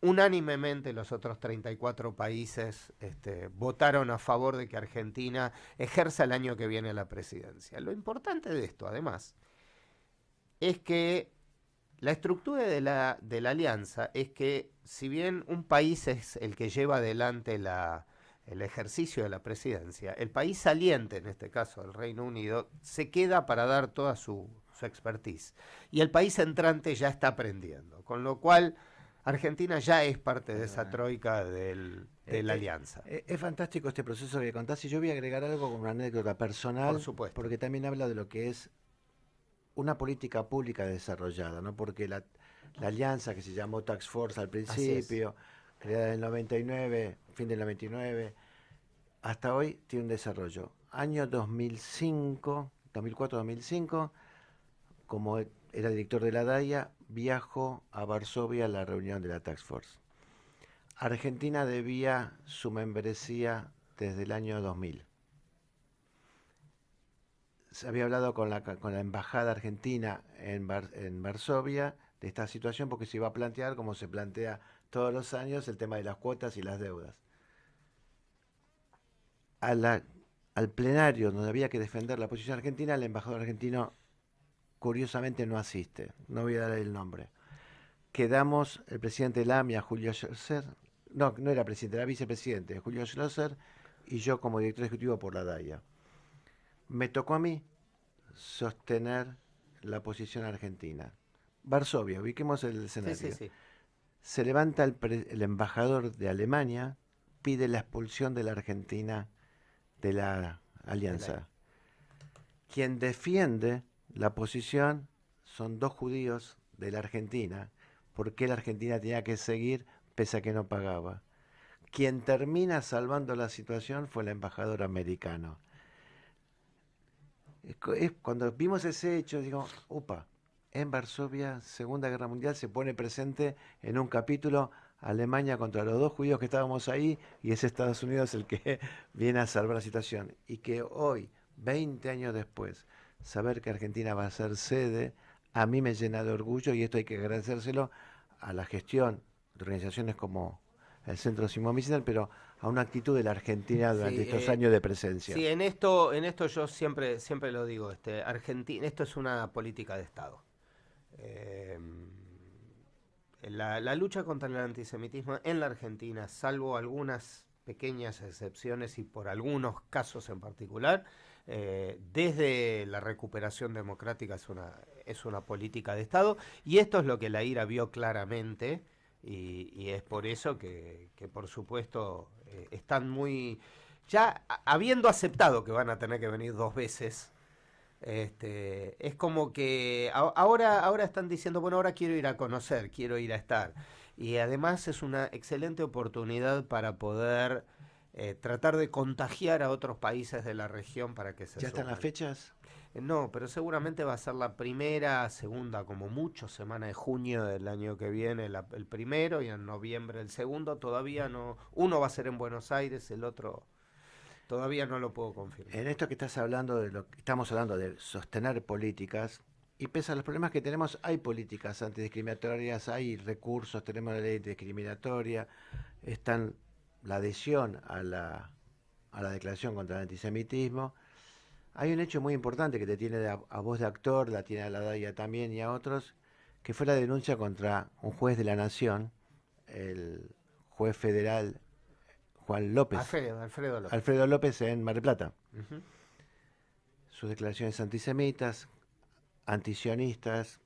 Speaker 3: unánimemente los otros 34 países votaron a favor de que Argentina ejerza el año que viene la presidencia. Lo importante de esto, además, es que la estructura de la alianza es que, si bien un país es el que lleva adelante el ejercicio de la presidencia, el país saliente, en este caso el Reino Unido, se queda para dar toda su expertise. Y el país entrante ya está aprendiendo, con lo cual Argentina ya es parte de esa troika de la alianza.
Speaker 2: Es fantástico este proceso que contás, y yo voy a agregar algo como una anécdota personal,
Speaker 3: Por supuesto,
Speaker 2: porque también habla de lo que es una política pública desarrollada, ¿no? Porque la alianza que se llamó Task Force al principio, creada en el 99, fin del 99, hasta hoy tiene un desarrollo. Año 2005, 2004-2005, como era director de la DAIA, viajó a Varsovia a la reunión de la Task Force. Argentina debía su membresía desde el año 2000. Se había hablado con la embajada argentina en Varsovia de esta situación, porque se iba a plantear, como se plantea todos los años, el tema de las cuotas y las deudas. Al plenario donde había que defender la posición argentina, el embajador argentino curiosamente no asiste, no voy a dar el nombre. Quedamos el presidente Lamia, Julio Schlosser, no era presidente, era vicepresidente, Julio Schlosser, y yo como director ejecutivo por la DAIA. Me tocó a mí sostener la posición argentina. Varsovia, ubiquemos el escenario.
Speaker 3: Sí.
Speaker 2: Se levanta el embajador de Alemania, pide la expulsión de la Argentina de la alianza. Quien defiende la posición son dos judíos de la Argentina, porque la Argentina tenía que seguir pese a que no pagaba. Quien termina salvando la situación fue el embajador americano. Cuando vimos ese hecho, digo, upa, en Varsovia, Segunda Guerra Mundial, se pone presente en un capítulo Alemania contra los dos judíos que estábamos ahí, y es Estados Unidos el que viene a salvar la situación. Y que hoy, 20 años después, saber que Argentina va a ser sede, a mí me llena de orgullo, y esto hay que agradecérselo a la gestión de organizaciones como el Centro Simón Wiesenthal, pero a una actitud de la Argentina durante estos años de presencia.
Speaker 3: Sí, en esto yo siempre lo digo, Argentina, esto es una política de Estado. La lucha contra el antisemitismo en la Argentina, salvo algunas pequeñas excepciones y por algunos casos en particular, desde la recuperación democrática es una política de Estado, y esto es lo que la IRA vio claramente, y es por eso que por supuesto están muy, ya habiendo aceptado que van a tener que venir 2 veces, es como que ahora están diciendo, bueno, ahora quiero ir a conocer, quiero ir a estar, y además es una excelente oportunidad para poder tratar de contagiar a otros países de la región para que se
Speaker 2: ¿Ya están
Speaker 3: sumen.
Speaker 2: las fechas?
Speaker 3: No, pero seguramente va a ser la primera, segunda, como mucho, semana de junio del año que viene, el primero, y en noviembre el segundo. Todavía no. Uno va a ser en Buenos Aires, el otro todavía no lo puedo confirmar.
Speaker 2: En esto que estás hablando de lo que estamos hablando de sostener políticas, y pese a los problemas que tenemos, hay políticas antidiscriminatorias, hay recursos, tenemos la ley antidiscriminatoria, están la adhesión a la declaración contra el antisemitismo. Hay un hecho muy importante que te tiene a vos de actor, la tiene a la DAIA también y a otros, que fue la denuncia contra un juez de la Nación, el juez federal Juan López,
Speaker 3: Alfredo López.
Speaker 2: Alfredo López en Mar del Plata.
Speaker 3: Ujú.
Speaker 2: Sus declaraciones antisemitas, antisionistas.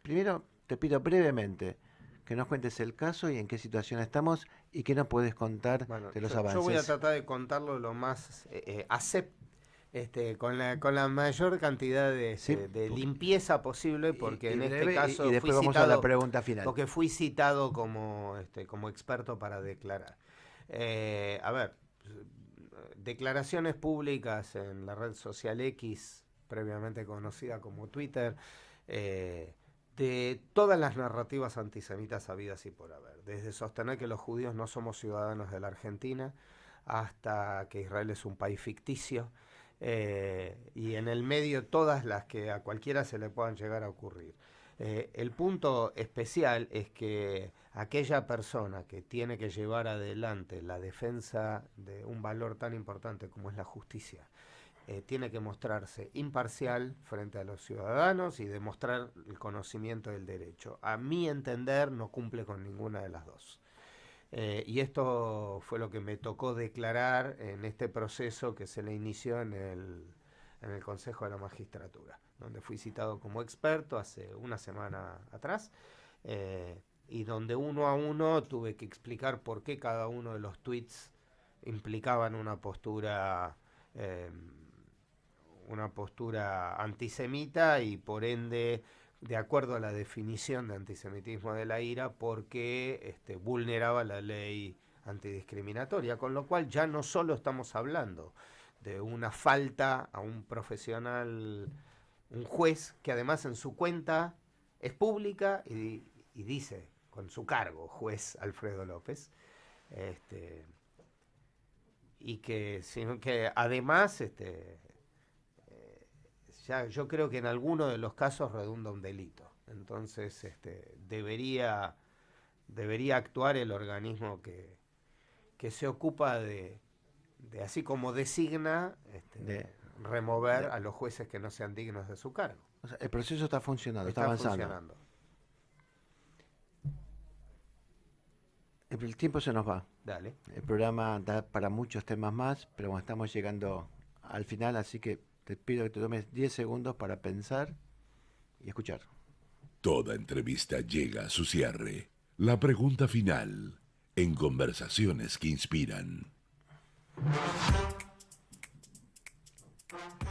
Speaker 2: Primero te pido brevemente que nos cuentes el caso y en qué situación estamos y qué nos puedes contar
Speaker 3: Bueno,
Speaker 2: de los
Speaker 3: yo
Speaker 2: avances.
Speaker 3: voy a tratar de contarlo lo más con la mayor cantidad de,
Speaker 2: Sí,
Speaker 3: de limpieza posible, porque en
Speaker 2: breve,
Speaker 3: este caso
Speaker 2: y después
Speaker 3: fui
Speaker 2: vamos a la
Speaker 3: citado,
Speaker 2: pregunta final.
Speaker 3: porque fui citado como experto para declarar. A ver, declaraciones públicas en la red social X, previamente conocida como Twitter, de todas las narrativas antisemitas habidas y por haber, desde sostener que los judíos no somos ciudadanos de la Argentina, hasta que Israel es un país ficticio, y en el medio todas las que a cualquiera se le puedan llegar a ocurrir. El punto especial es que aquella persona que tiene que llevar adelante la defensa de un valor tan importante como es la justicia, tiene que mostrarse imparcial frente a los ciudadanos y demostrar el conocimiento del derecho. A mi entender, no cumple con ninguna de las dos. Y esto fue lo que me tocó declarar en este proceso que se le inició en el Consejo de la Magistratura, donde fui citado como experto hace una semana atrás, y donde uno a uno tuve que explicar por qué cada uno de los tweets implicaban una postura antisemita y por ende de acuerdo a la definición de antisemitismo de la IRA, porque vulneraba la ley antidiscriminatoria, con lo cual ya no solo estamos hablando de una falta a un profesional, un juez que además en su cuenta es pública y dice con su cargo, juez Alfredo López, y que, sino que además ya yo creo que en alguno de los casos redunda un delito. Entonces debería actuar el organismo que se ocupa de así como designa, remover a los jueces que no sean dignos de su cargo.
Speaker 2: O sea, el proceso está funcionando, está avanzando.
Speaker 3: Funcionando.
Speaker 2: El tiempo se nos va.
Speaker 3: Dale.
Speaker 2: El programa da para muchos temas más, pero bueno, estamos llegando al final, así que te pido que te tomes 10 segundos para pensar y escuchar.
Speaker 1: Toda entrevista llega a su cierre. La pregunta final en Conversaciones que Inspiran.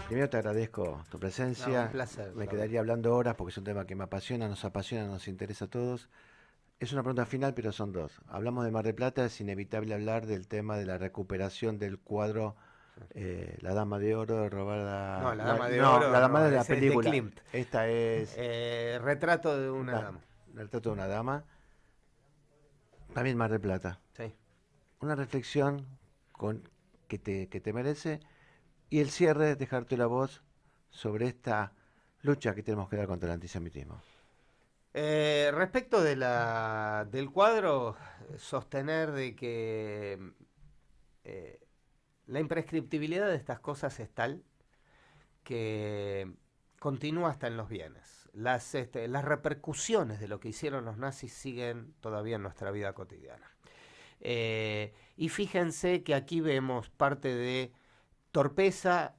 Speaker 2: Primero te agradezco tu presencia.
Speaker 3: No, un placer.
Speaker 2: Me quedaría hablando horas porque es un tema que me apasiona, nos interesa a todos. Es una pregunta final, pero son dos. Hablamos de Mar del Plata, es inevitable hablar del tema de la recuperación del cuadro La Dama de Oro, robada...
Speaker 3: No, La Dama de Oro.
Speaker 2: La Dama
Speaker 3: no,
Speaker 2: de la
Speaker 3: es de
Speaker 2: película.
Speaker 3: Klimt.
Speaker 2: Esta es...
Speaker 3: Retrato de una dama.
Speaker 2: El retrato de una dama. También Mar del Plata.
Speaker 3: Sí.
Speaker 2: Una reflexión que te merece. Y el cierre, dejarte la voz sobre esta lucha que tenemos que dar contra el antisemitismo.
Speaker 3: Respecto del cuadro, sostener de que la imprescriptibilidad de estas cosas es tal que continúa hasta en los bienes. Las repercusiones de lo que hicieron los nazis siguen todavía en nuestra vida cotidiana. Y fíjense que aquí vemos parte de torpeza,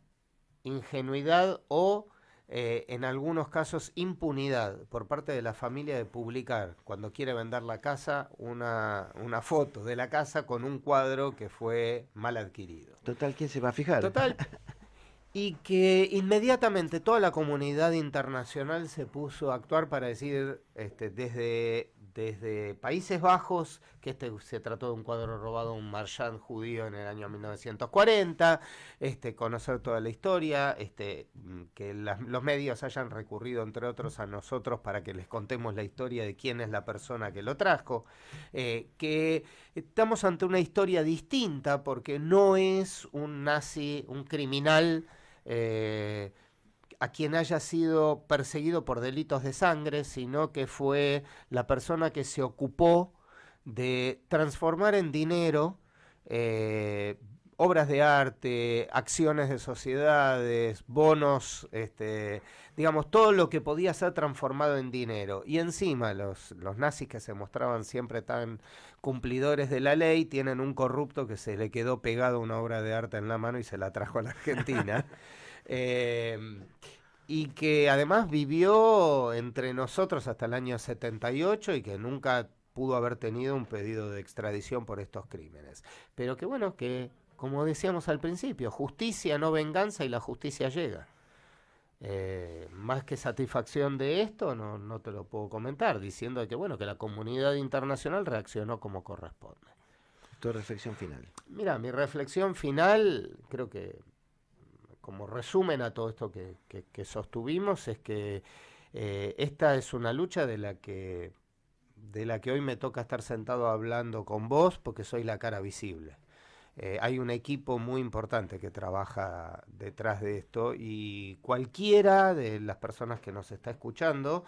Speaker 3: ingenuidad o en algunos casos impunidad por parte de la familia de publicar cuando quiere vender la casa una foto de la casa con un cuadro que fue mal adquirido.
Speaker 2: Total, ¿quién se va a fijar?
Speaker 3: Total. Y que inmediatamente toda la comunidad internacional se puso a actuar para decir, desde desde Países Bajos, que se trató de un cuadro robado a un marchand judío en el año 1940, conocer toda la historia, que los medios hayan recurrido, entre otros, a nosotros para que les contemos la historia de quién es la persona que lo trajo, que estamos ante una historia distinta porque no es un nazi, un criminal, a quien haya sido perseguido por delitos de sangre, sino que fue la persona que se ocupó de transformar en dinero obras de arte, acciones de sociedades, bonos, digamos, todo lo que podía ser transformado en dinero. Y encima los nazis, que se mostraban siempre tan cumplidores de la ley, tienen un corrupto que se le quedó pegado una obra de arte en la mano y se la trajo a la Argentina. Y que además vivió entre nosotros hasta el año 78 y que nunca pudo haber tenido un pedido de extradición por estos crímenes. Pero que bueno, que como decíamos al principio, justicia, no venganza, y la justicia llega. Más que satisfacción de esto, no te lo puedo comentar, diciendo que bueno, que la comunidad internacional reaccionó como corresponde.
Speaker 2: Tu reflexión final.
Speaker 3: Mira, mi reflexión final, creo que como resumen a todo esto que sostuvimos, es que esta es una lucha de la que hoy me toca estar sentado hablando con vos, porque soy la cara visible. Hay un equipo muy importante que trabaja detrás de esto, y cualquiera de las personas que nos está escuchando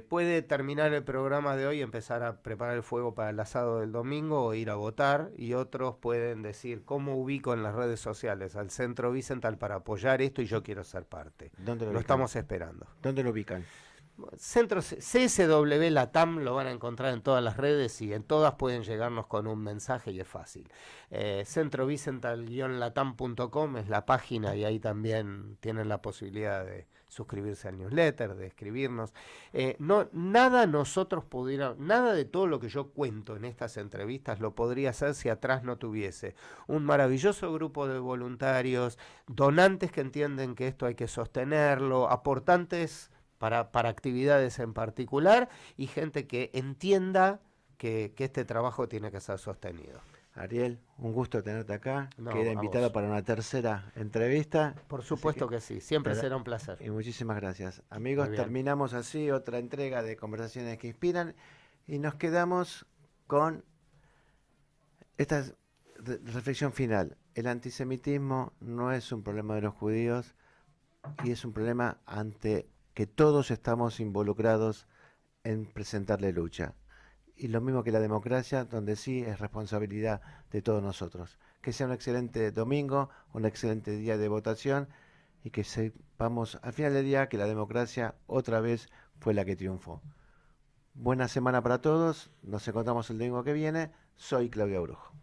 Speaker 3: puede terminar el programa de hoy y empezar a preparar el fuego para el asado del domingo o ir a votar, y otros pueden decir: ¿cómo ubico en las redes sociales al Centro Wiesenthal para apoyar esto? Y yo quiero ser parte.
Speaker 2: ¿Dónde lo
Speaker 3: Lo
Speaker 2: ubican?
Speaker 3: estamos esperando.
Speaker 2: ¿Dónde lo ubican?
Speaker 3: Centro CSW Latam lo van a encontrar en todas las redes, y en todas pueden llegarnos con un mensaje y es fácil. Centro Wiesenthal-latam.com es la página, y ahí también tienen la posibilidad de suscribirse al newsletter, de escribirnos. Nada de todo lo que yo cuento en estas entrevistas lo podría hacer si atrás no tuviese un maravilloso grupo de voluntarios, donantes que entienden que esto hay que sostenerlo, aportantes para actividades en particular, y gente que entienda que este trabajo tiene que ser sostenido.
Speaker 2: Ariel, un gusto tenerte acá.
Speaker 3: No,
Speaker 2: Queda
Speaker 3: a
Speaker 2: invitado
Speaker 3: vos.
Speaker 2: para una tercera entrevista.
Speaker 3: Por supuesto que sí, siempre será un placer.
Speaker 2: Y muchísimas gracias. Amigos,
Speaker 3: Muy bien.
Speaker 2: terminamos así otra entrega de Conversaciones que Inspiran, y nos quedamos con esta reflexión final. El antisemitismo no es un problema de los judíos, y es un problema ante que todos estamos involucrados en presentarle lucha. Y lo mismo que la democracia, donde sí es responsabilidad de todos nosotros. Que sea un excelente domingo, un excelente día de votación, y que sepamos al final del día que la democracia otra vez fue la que triunfó. Buena semana para todos, nos encontramos el domingo que viene. Soy Claudio Brujo.